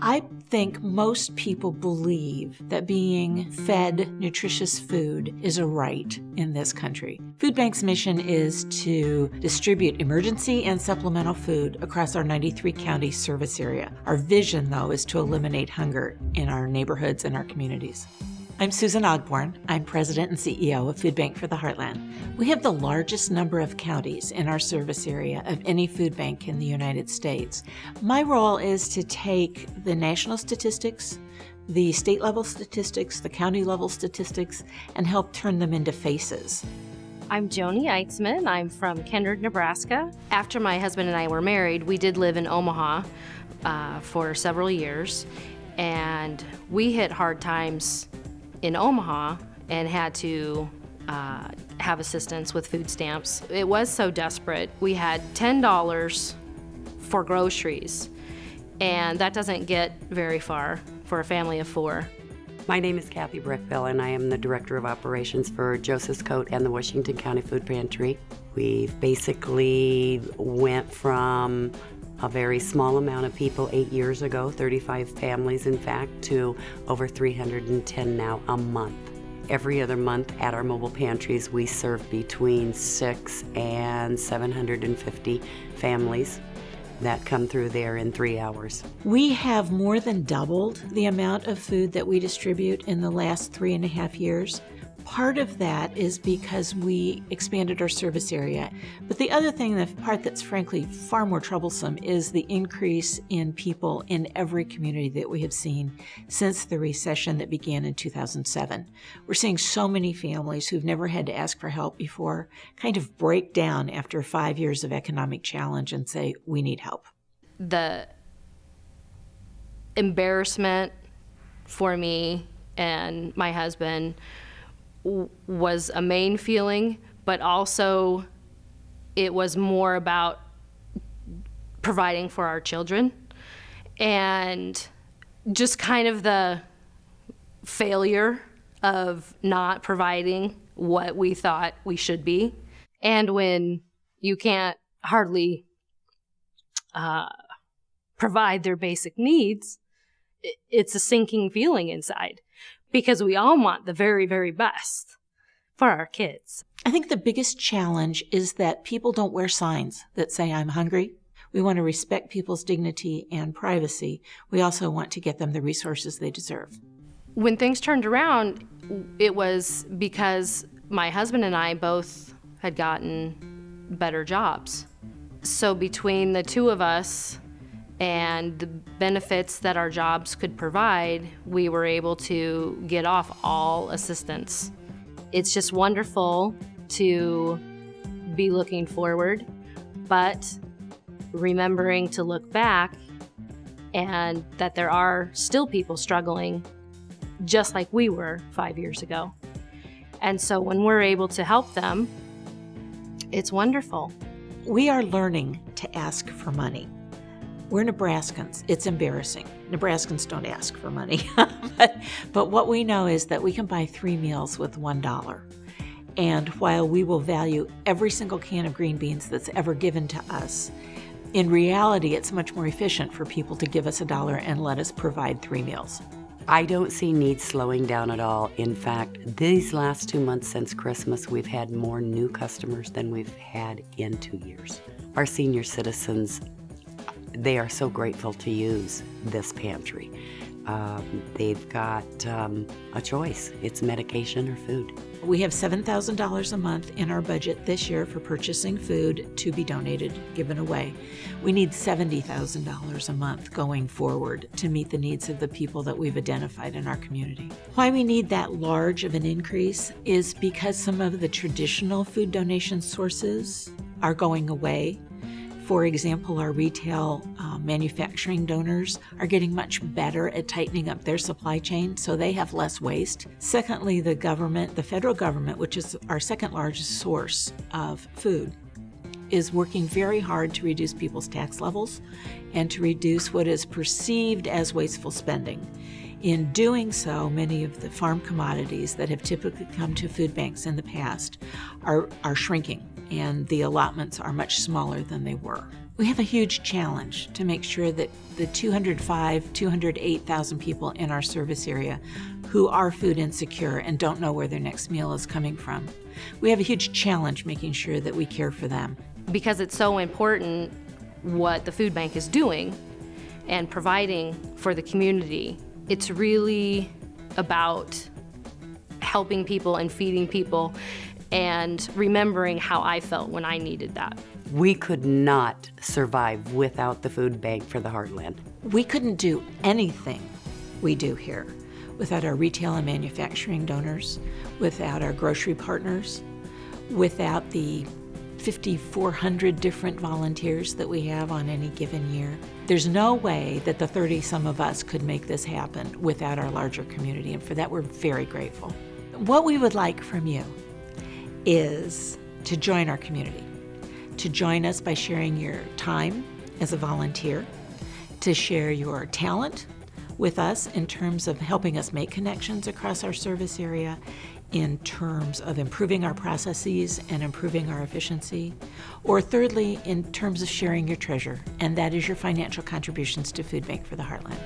I think most people believe that being fed nutritious food is a right in this country. Food Bank's mission is to distribute emergency and supplemental food across our 93-county service area. Our vision, though, is to eliminate hunger in our neighborhoods and our communities. I'm Susan Ogborn. I'm President and CEO of Food Bank for the Heartland. We have the largest number of counties in our service area of any food bank in the United States. My role is to take the national statistics, the state-level statistics, the county-level statistics, and help turn them into faces. I'm Joni Eitzman. I'm from Kendrick, Nebraska. After my husband and I were married, we did live in Omaha for several years, and we hit hard times in Omaha and had to have assistance with food stamps. It was so desperate. We had $10 for groceries, and that doesn't get very far for a family of four. My name is Kathy Brickville, and I am the Director of Operations for Joseph's Coat and the Washington County Food Pantry. We've basically went from a very small amount of people 8 years ago, 35 families in fact, to over 310 now a month. Every other month at our mobile pantries, we serve between 600 and 750 families that come through there in 3 hours. We have more than doubled the amount of food that we distribute in the last 3.5 years. Part of that is because we expanded our service area. But the other thing, the part that's frankly far more troublesome, is the increase in people in every community that we have seen since the recession that began in 2007. We're seeing so many families who've never had to ask for help before kind of break down after 5 years of economic challenge and say, we need help. The embarrassment for me and my husband was a main feeling, but also it was more about providing for our children and just kind of the failure of not providing what we thought we should be. And when you can't hardly provide their basic needs, it's a sinking feeling inside, because we all want the very, very best for our kids. I think the biggest challenge is that people don't wear signs that say, I'm hungry. We want to respect people's dignity and privacy. We also want to get them the resources they deserve. When things turned around, it was because my husband and I both had gotten better jobs. So between the two of us and the benefits that our jobs could provide, we were able to get off all assistance. It's just wonderful to be looking forward, but remembering to look back, and that there are still people struggling just like we were 5 years ago. And so when we're able to help them, it's wonderful. We are learning to ask for money. We're Nebraskans. It's embarrassing. Nebraskans don't ask for money. but what we know is that we can buy 3 meals with $1. And while we will value every single can of green beans that's ever given to us, in reality, it's much more efficient for people to give us $1 and let us provide 3 meals. I don't see needs slowing down at all. In fact, these last 2 months since Christmas, we've had more new customers than we've had in 2 years. Our senior citizens, they are so grateful to use this pantry. They've got a choice. It's medication or food. We have $7,000 a month in our budget this year for purchasing food to be donated, given away. We need $70,000 a month going forward to meet the needs of the people that we've identified in our community. Why we need that large of an increase is because some of the traditional food donation sources are going away. For example, our retail manufacturing donors are getting much better at tightening up their supply chain, so they have less waste. Secondly, the government, the federal government, which is our second largest source of food, is working very hard to reduce people's tax levels and to reduce what is perceived as wasteful spending. In doing so, many of the farm commodities that have typically come to food banks in the past are shrinking, and the allotments are much smaller than they were. We have a huge challenge to make sure that the 208,000 people in our service area who are food insecure and don't know where their next meal is coming from, we have a huge challenge making sure that we care for them. Because it's so important what the food bank is doing and providing for the community. It's really about helping people and feeding people and remembering how I felt when I needed that. We could not survive without the food bank for the Heartland. We couldn't do anything we do here without our retail and manufacturing donors, without our grocery partners, without the 5,400 different volunteers that we have on any given year. There's no way that the 30-some of us could make this happen without our larger community, and for that we're very grateful. What we would like from you is to join our community, to join us by sharing your time as a volunteer, to share your talent with us in terms of helping us make connections across our service area, in terms of improving our processes and improving our efficiency, or thirdly, in terms of sharing your treasure, and that is your financial contributions to Food Bank for the Heartland.